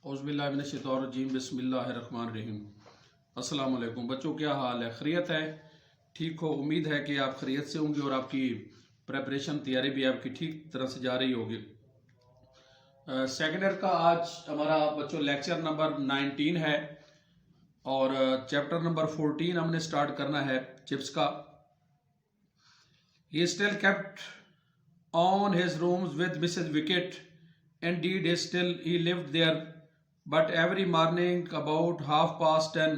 औज़ुबिल्लाहिमिनश्शैतानिर्रजीम बिस्मिल्लाहिर्रहमानिर्रहीम। अस्सलाम वालेकुम बच्चों, क्या हाल है? खैरियत है? ठीक हो? उम्मीद है कि आप खैरियत से होंगे और आपकी प्रेपरेशन तैयारी भी आपकी ठीक तरह से जा रही होगी। सेकेंड ईयर का आज हमारा बच्चों लेक्चर नंबर 19 है और चैप्टर नंबर 14 हमने स्टार्ट करना है चिप्स का। He still kept on his rooms with Mrs. Wicket. Indeed, he lived there. But every morning, about 10:30,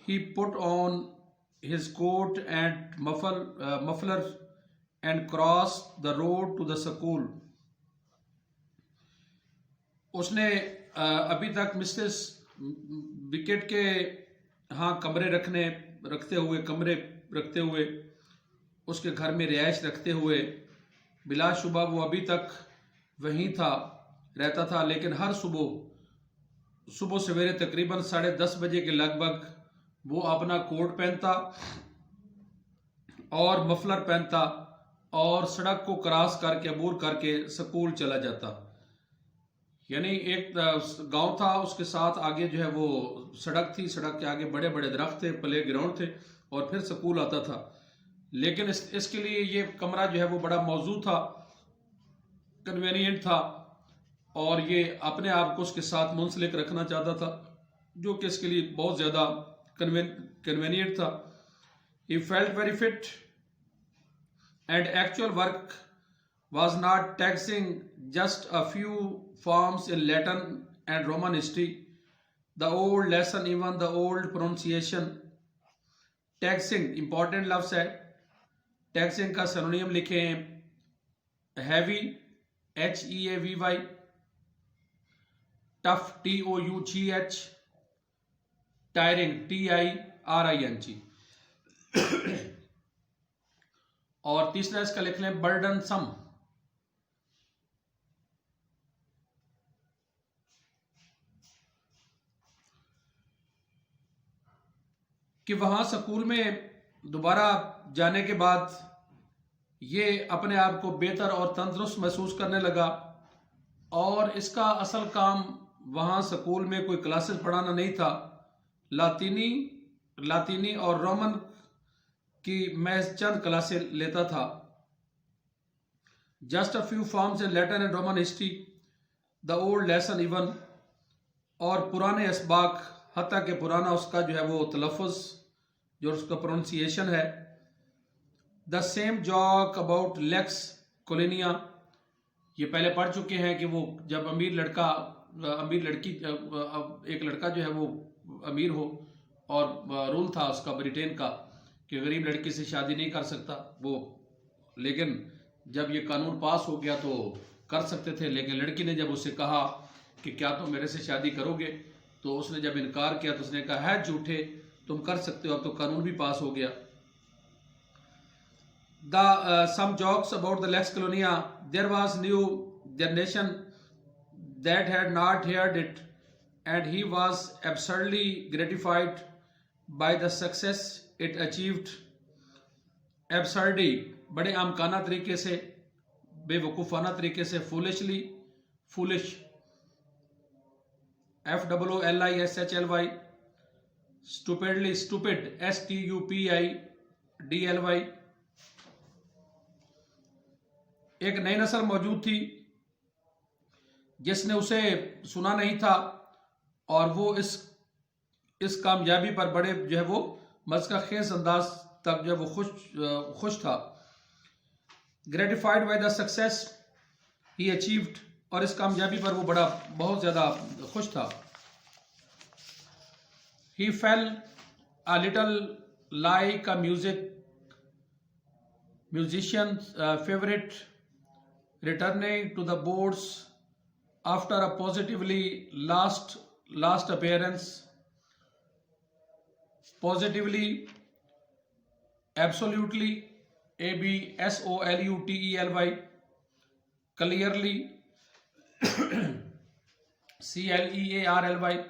he put on his coat and muffler and crossed the road to the school. उसने अभी तक Mrs wicket के कमरे रखते हुए उसके घर में रिहाइश रखते हुए बिलाशुबा वो अभी तक वहीं रहता था, लेकिन हर सुबह सवेरे तकरीबन 10:30 बजे के लगभग वो अपना कोट पहनता और मफलर पहनता और सड़क को क्रॉस करके अबूर करके स्कूल चला जाता। यानी एक गांव था, उसके साथ आगे जो है वो सड़क थी, सड़क के आगे बड़े बड़े दरख्त थे, प्ले ग्राउंड थे और फिर स्कूल आता था। लेकिन इसके लिए ये कमरा जो है वो बड़ा मौजूद था, कन्वीनियंट था और ये अपने आप को उसके साथ मुंसलिक रखना चाहता था, जो कि इसके लिए बहुत ज़्यादा कन्वीनियंट था। He felt very fit and actual work was not taxing, just a few forms in Latin and Roman history, the old lesson, even the old pronunciation. Taxing important लफ्ज है। टैक्सिंग का सिनोनियम लिखें heavy HEAVY, tough TOUGH, tiring TIRING और तीसरा इसका लिख लें burdensome. कि वहां स्कूल में दोबारा जाने के बाद ये अपने आप को बेहतर और तंदुरुस्त महसूस करने लगा और इसका असल काम वहां स्कूल में कोई क्लासेस पढ़ाना नहीं था। लातीनी और रोमन की महज चंद क्लासेस लेता था। Just a few forms in Latin and Roman history, the old lesson even, और पुराने असबाक, हत्ता के पुराना उसका जो है वो तलफ़ुज़, जो उसका प्रोनाउंसिएशन है। The same joke about lex कोलिनिया, ये पहले पढ़ चुके हैं कि वो जब एक लड़का जो है वो अमीर हो और रूल था उसका ब्रिटेन का कि गरीब लड़की से शादी नहीं कर सकता वो, लेकिन जब ये कानून पास हो गया तो कर सकते थे। लेकिन लड़की ने जब उससे कहा कि क्या तुम मेरे से शादी करोगे, तो उसने जब इनकार किया तो उसने कहा है झूठे, तुम कर सकते हो, अब तो कानून भी पास हो गया। Some jokes about the Lex Colonia. There was new generation that had not heard it, and he was absurdly gratified by the success it achieved. Absurdly, बड़े आमकाना तरीके से, बेवकूफ़ाना तरीके से, foolish, FOOLISHLY, stupidly, stupid, STUPIDLY। एक नई नस्ल मौजूद थी जिसने उसे सुना नहीं था और वो इस कामयाबी पर बड़े जो है वो मज़का खेज अंदाज तक जो है वो खुश था। Gratified by the success he achieved, और इस कामयाबी पर वो बहुत ज़्यादा खुश था। He felt a little like a musician favourite, returning to the boards after a positively last appearance. Positively, absolutely, ABSOLUTELY, clearly, CLEARLY,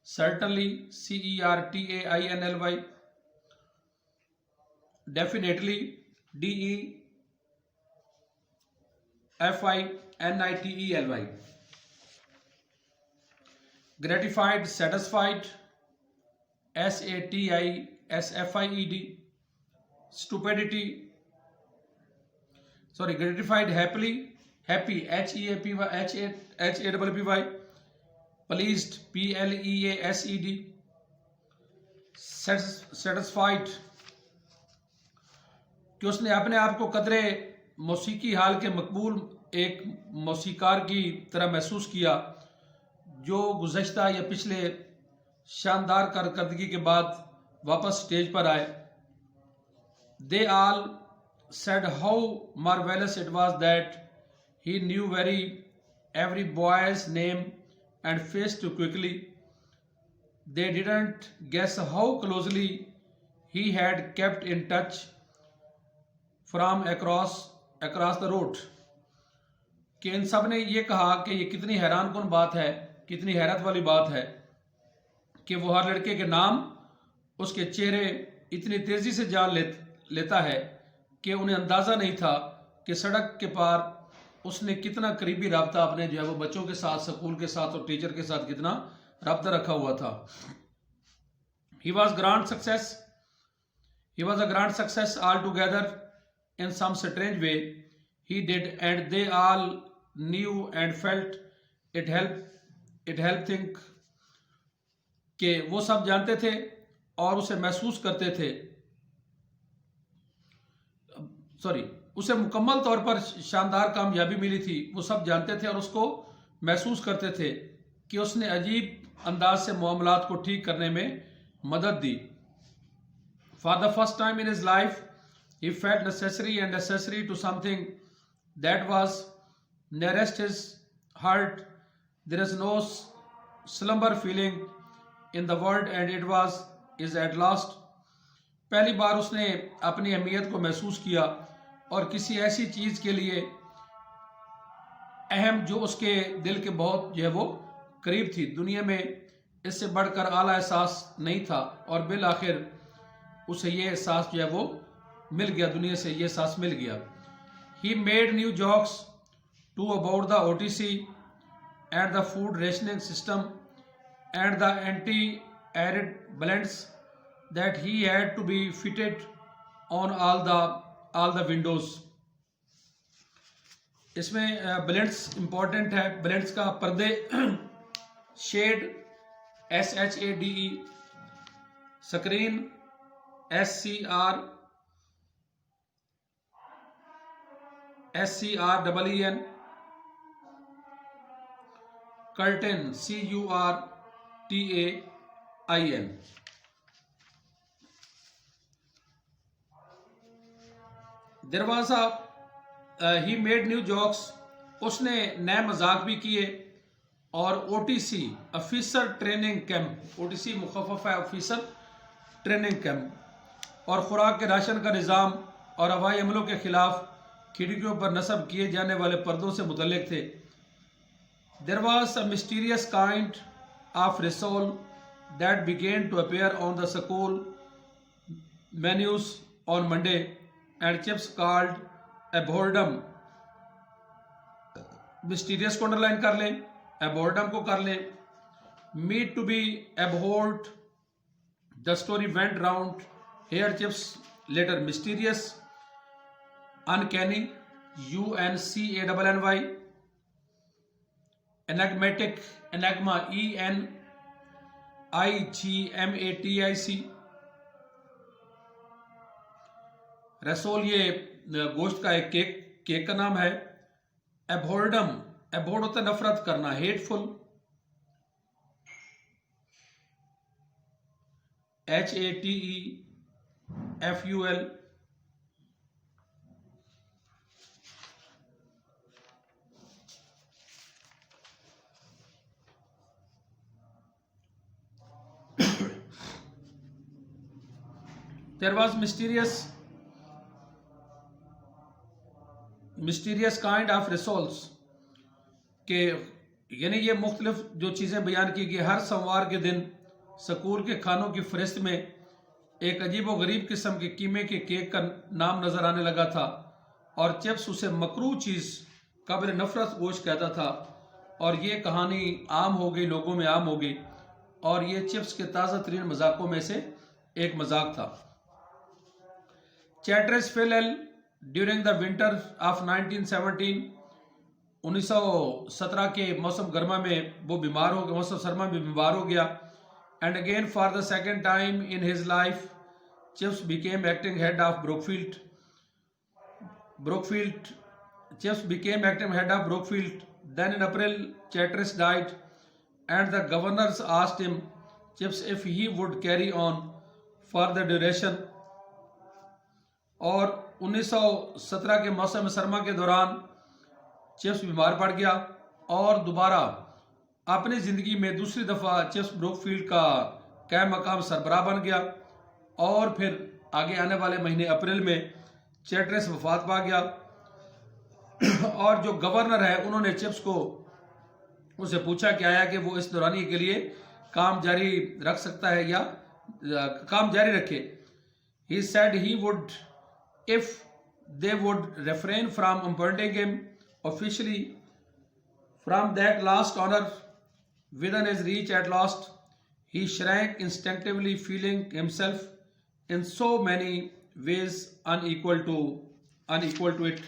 certainly, CERTAINLY, definitely, DEFINITELY। gratified, satisfied, SATISFIED, stupidity, sorry, gratified, happily, happy, HAPPY, pleased, PLEASED, satisfied, कि उसने अपने आप को कदरे मौसीकी हाल के मकबूल एक मौसीकार की तरह महसूस किया जो गुज़श्ता या पिछले शानदार कारकर्दगी के बाद वापस स्टेज पर आए. They all said how marvelous it was that he knew every boy's name and face too quickly. They didn't guess how closely he had kept in touch from across the road. कि इन सब ने ये कहा कि ये कितनी हैरान कुन बात है, कितनी हैरत वाली बात है कि वो हर लड़के के नाम, उसके चेहरे इतनी तेजी से जान लेता है कि उन्हें अंदाजा नहीं था कि सड़क के पार उसने कितना करीबी राब्ता अपने जो है वो बच्चों के साथ, स्कूल के साथ और टीचर के साथ कितना राब्ता रखा हुआ था. He was a grand success altogether in some strange way. He did, and they all knew and felt it helped think कि वो सब जानते थे और उसे महसूस करते थे, उसे मुकम्मल तौर पर शानदार कामयाबी मिली थी. वो सब जानते थे और उसको महसूस करते थे कि उसने अजीब अंदाज से मामलात को ठीक करने में मदद दी. For the first time in his life, he felt necessary to something that was nearest his heart. There is no slumber feeling in the world and it is at last. पहली बार उसने अपनी अहमियत को महसूस किया और किसी ऐसी चीज के लिए अहम जो उसके दिल के बहुत जो है वो करीब थी. दुनिया में इससे बढ़कर आला एहसास नहीं था और बिल आखिर उसे ये एहसास जो है वो मिल गया, दुनिया से ये एहसास मिल गया. He made new jokes too about the OTC and the food rationing system and the anti-arid blends that he had to be fitted on all the windows. इसमें ब्लेंड्स इंपॉर्टेंट है. ब्लेंड्स का पर्दे, shade SHADE, screen SCREEN, curtain CURTAIN. There was he made new jokes. उसने नए मजाक भी किए और OTC officer training camp, OTC मुखफ़फ़ है ऑफिसर ट्रेनिंग कैंप, और खुराक के राशन का निज़ाम और हवाई हमलों के खिलाफ खिड़कियों पर नस्ब किए जाने वाले पर्दों से मुतल्लिक थे. There was a mysterious kind of risol that began to appear on the school menus on Monday and chips called abhorredum. Mysterious को अंडरलाइन कर लें, abhorredum को कर लें. Meat to be abhorred. The story went round. Hair chips, later mysterious, uncanny, UNCANNY, enigmatic, enigma, ENIGMATIC. Rasol ये गोश्त का एक केक का नाम है. एबोर्डम, एबोर्ड होता है नफरत करना, hateful, HATEFUL. There was mysterious kind of results के यानी ये मुख्तलिफ जो चीज़ें बयान की गई. हर सोमवार के दिन स्कूल के खानों की फहरिस्त में एक अजीब व गरीब किस्म के कीमे के केक का नाम नजर आने लगा था और चिप्स उसे मकरूह चीज़ काबिल नफरत गोश्त कहता था. और ये कहानी आम हो गई, लोगों में आम हो गई, और ये चिप्स के ताज़ा तरीन मजाकों में से एक मजाक था। Chatteris fell ill during the winter of 1917। 1917 के मौसम गर्मा में वो बीमार हो गया, मौसम सरमा में बीमार हो गया। And again for the second time in his life Chips became acting head of Brookfield. Chips became acting head of Brookfield. Then in April, Chatteris died, and the governors asked him, Chips, if he would carry on for the duration. और 1917 के मौसम सरमा के दौरान chips बीमार पड़ गया और दोबारा अपनी जिंदगी में दूसरी दफा चिप्स ब्रोकफील्ड का कायम मकाम सरबराह बन गया। और फिर आगे आने वाले महीने अप्रैल में चैटरेस वफात पा गया, और जो गवर्नर है उन्होंने चिप्स को उसे पूछा कि आया कि वो इस दौरानिए के लिए काम जारी रख सकता है या काम जारी रखे। He said he would if they would refrain from appointing him officially from that last honor within his reach at last. He shrank instinctively, feeling himself in so many ways unequal to it.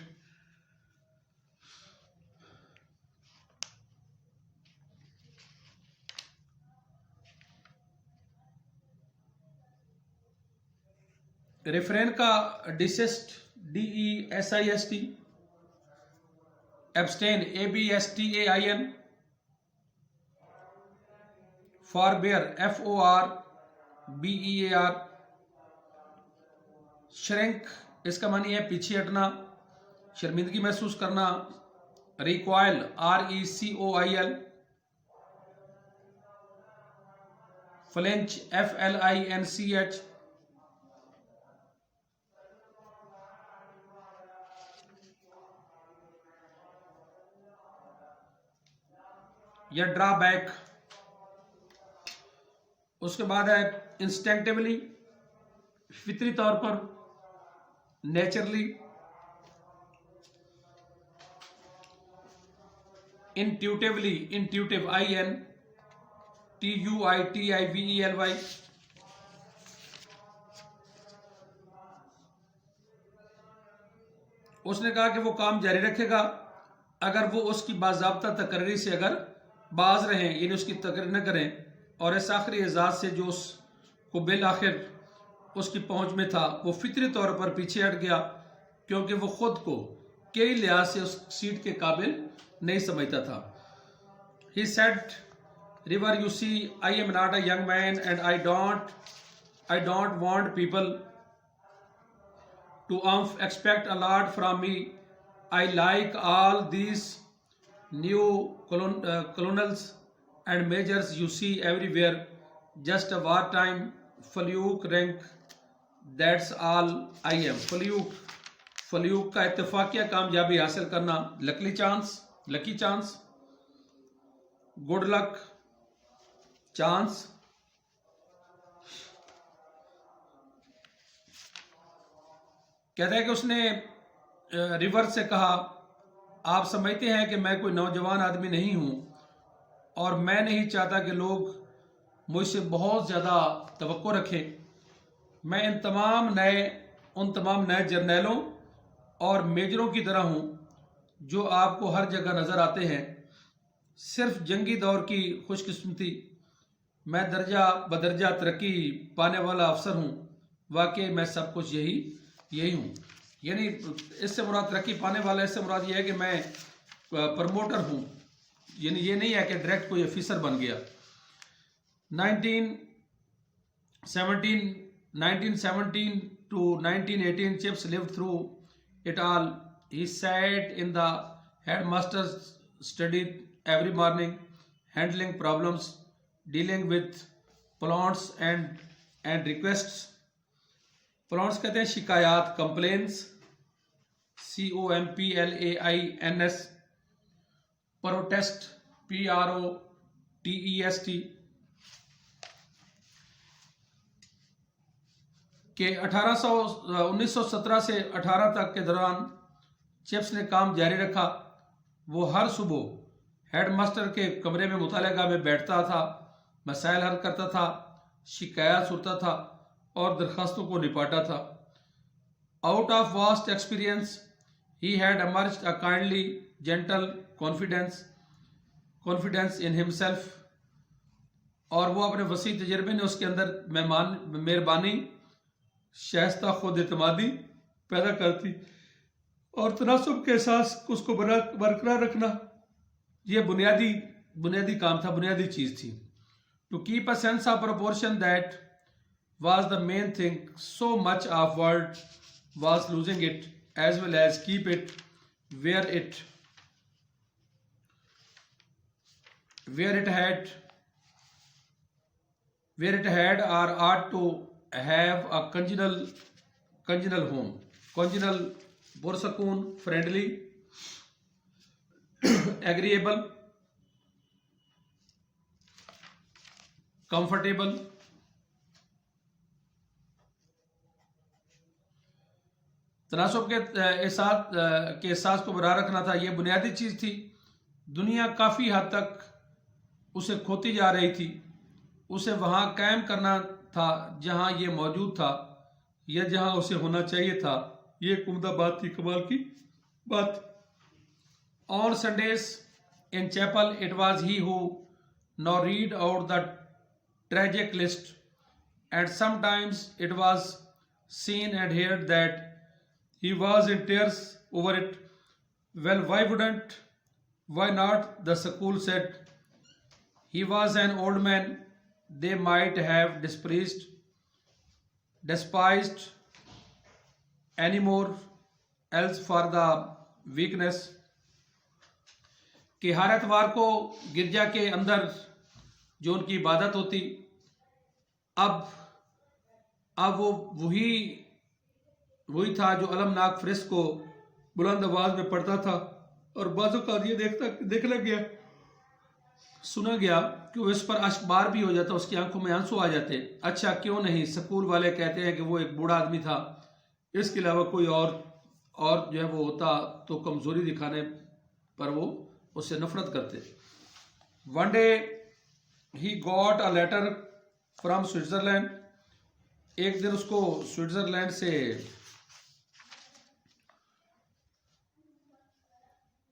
Refrain का desist DESIST, abstain ABSTAIN, forbear FORBEAR, shrink इसका मानी है पीछे हटना, शर्मिंदगी महसूस करना, recoil RECOIL, flinch FLINCH, या ड्रॉबैक। उसके बाद है इंस्टिंक्टिवली, फितरी तौर पर, नेचुरली, इंट्यूटिवली, इंट्यूटिव INTUITIVELY, उसने कहा कि वो काम जारी रखेगा अगर वो उसकी बाज़ाब्ता तकर्री से अगर बाज रहें, यानी उसकी तकरीर न करें, और इस आखिरी एजाज से जो उसको बिल आखिर उसकी पहुंच में था वो फितरी तौर पर पीछे हट गया, क्योंकि वो खुद को कई लिहाज से उस सीट के काबिल नहीं समझता था। He said, River, you see, I am not a young man and I don't want people to expect a lot from me. I like all these new colonels and majors you see everywhere. Just a wartime fluke rank. That's all I am. फलूक का इत्तेफाकिया कामयाबी हासिल करना, lucky chance, good luck chance. कहता है कि उसने river से कहा, आप समझते हैं कि मैं कोई नौजवान आदमी नहीं हूं और मैं नहीं चाहता कि लोग मुझसे बहुत ज़्यादा तवक्को रखें। मैं उन तमाम नए जर्नैलों और मेजरों की तरह हूं जो आपको हर जगह नज़र आते हैं। सिर्फ जंगी दौर की खुशकिस्मती, मैं दर्जा बदर्जा तरक्की पाने वाला अफसर हूं। वाकई मैं सब कुछ यही हूं। यानी इससे मुराद तरक्की पाने वाला, इससे मुराद ये है कि मैं प्रमोटर हूं, यानी ये नहीं है कि डायरेक्ट कोई ऑफिसर बन गया। 1917 to 1918 Chips lived through it all. He sat in the headmaster's study every morning, handling problems, dealing with plants and requests. प्लॉन्ट्स कहते हैं शिकायत, कंप्लेन्स, COMPLAINS, प्रोटेस्ट, PROTEST, के 1917 से 18 तक के दौरान चिप्स ने काम जारी रखा। वो हर सुबह हेड मास्टर के कमरे में मुतालिका में बैठता था, मसाइल हल करता था, शिकायत सुनता था और दरखास्तों को निपटा था। Out of vast experience he had emerged a kindly, gentle confidence in himself। और वो अपने वसी तजर्बे ने उसके अंदर मेहरबानी, शाइस्ता खुद एतमादी पैदा करती और तनासुब के एहसास उसको बरकरार रखना, ये बुनियादी काम था, बुनियादी चीज़ थी। To keep a sense of proportion that was the main thing। So much of world was losing it, as well as keep it where it had or ought to have a congenial home। congenial पुरसकून, friendly, agreeable, comfortable, तनासुब के एहसास को बरकरार रखना था। यह बुनियादी चीज़ थी। दुनिया काफ़ी हद तक उसे खोती जा रही थी, उसे वहाँ कायम करना था जहाँ ये मौजूद था या जहाँ उसे होना चाहिए था। ये एक उम्दा बात थी, कमाल की बात। On Sundays in chapel it was he who now read out the tragic list and sometimes it was seen and heard that he was in tears over it। Well, why not, the school said। He was an old man, they might have despised anymore else for the weakness। कि हर एतवार को गिरजा के अंदर जो उनकी इबादत होती, अब वो वही था जो अलमनाक फ्रिस को बुलंद आवाज में पढ़ता था और बाजों का ये देखने गया, सुना गया कि वो इस पर अश्बार भी हो जाता, उसकी आंखों में आंसू आ जाते। अच्छा क्यों नहीं, स्कूल वाले कहते हैं कि वो एक बूढ़ा आदमी था, इसके अलावा कोई और जो है वो होता तो कमजोरी दिखाने पर वो उससे नफरत करते। One day he got a letter from Switzerland. एक दिन उसको स्विट्जरलैंड से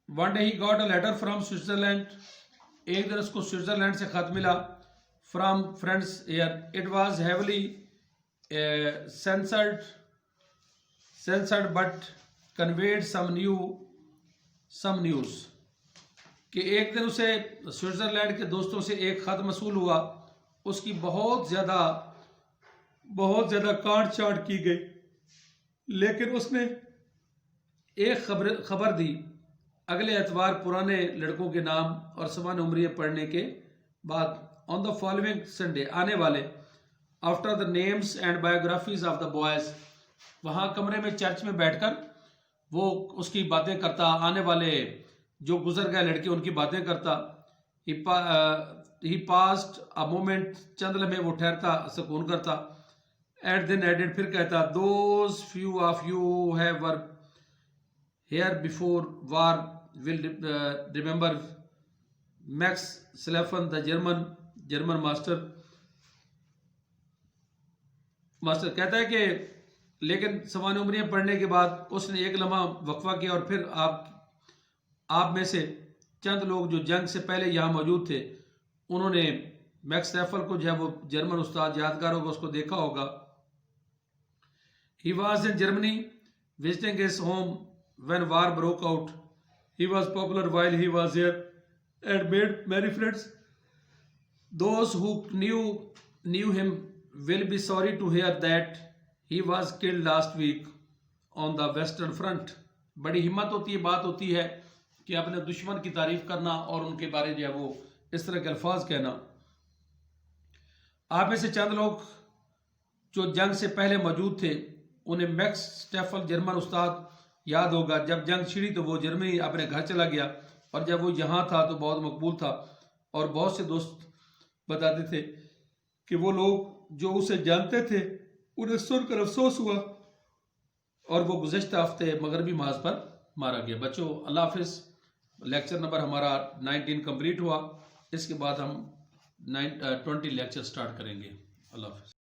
one day he got a letter from Switzerland. एक दिन उसको स्विट्जरलैंड से खत मिला। From friends air it was heavily censored but conveyed some news। कि एक दिन उसे स्विट्जरलैंड के दोस्तों से एक खत मसूल हुआ, उसकी बहुत ज्यादा काट छाट की गई, लेकिन उसने एक खबर दी। अगले एतवार पुराने लड़कों के नाम और समान उम्रियां पढ़ने के बाद, ऑन द फॉलोइंग संडे, आने वाले, after the names and biographies of the boys, वहां कमरे में चर्च में बैठकर वो उसकी बातें करता, आने वाले जो गुजर गए लड़के उनकी बातें करता। ही पास्ट अ मोमेंट, चंद लम्हे वो ठहरता, सुकून करता। एंड देन एडेड, फिर कहता, those few of you have were here before war will remember Max Staefel the German master कहता है कि लेकिन समान उम्रियां पढ़ने के बाद उसने एक लम्हा वक्फा किया और फिर आप में से चंद लोग जो जंग से पहले यहाँ मौजूद थे, उन्होंने मैक्स स्लेफन को जो है वो जर्मन उस्ताद यादगार होगा, उसको देखा होगा। He was in Germany visiting his home when war broke out। He was popular while he was here and made many friends। Those who knew him will be sorry to hear that he was killed last week on the Western Front। बड़ी हिम्मत होती है, बात होती है कि अपने दुश्मन की तारीफ करना और उनके बारे जो है वो इस तरह के अल्फाज कहना। आप में से चंद लोग जो जंग से पहले मौजूद थे, उन्हें मैक्स स्टेफल जर्मन उस्ताद याद होगा। जब जंग छिड़ी तो वो जर्मनी अपने घर चला गया और जब वो यहाँ था तो बहुत मकबूल था और बहुत से दोस्त बताते थे कि वो लोग जो उसे जानते थे उन्हें सुनकर अफसोस हुआ और वो गुज़श्ता हफ्ते मगरबी माज पर मारा गया। बच्चों, अल्लाह हाफिज़। लेक्चर नंबर हमारा 19 कंप्लीट हुआ। इसके बाद हम 20 लेक्चर स्टार्ट करेंगे। अल्लाह हाफ़िज़।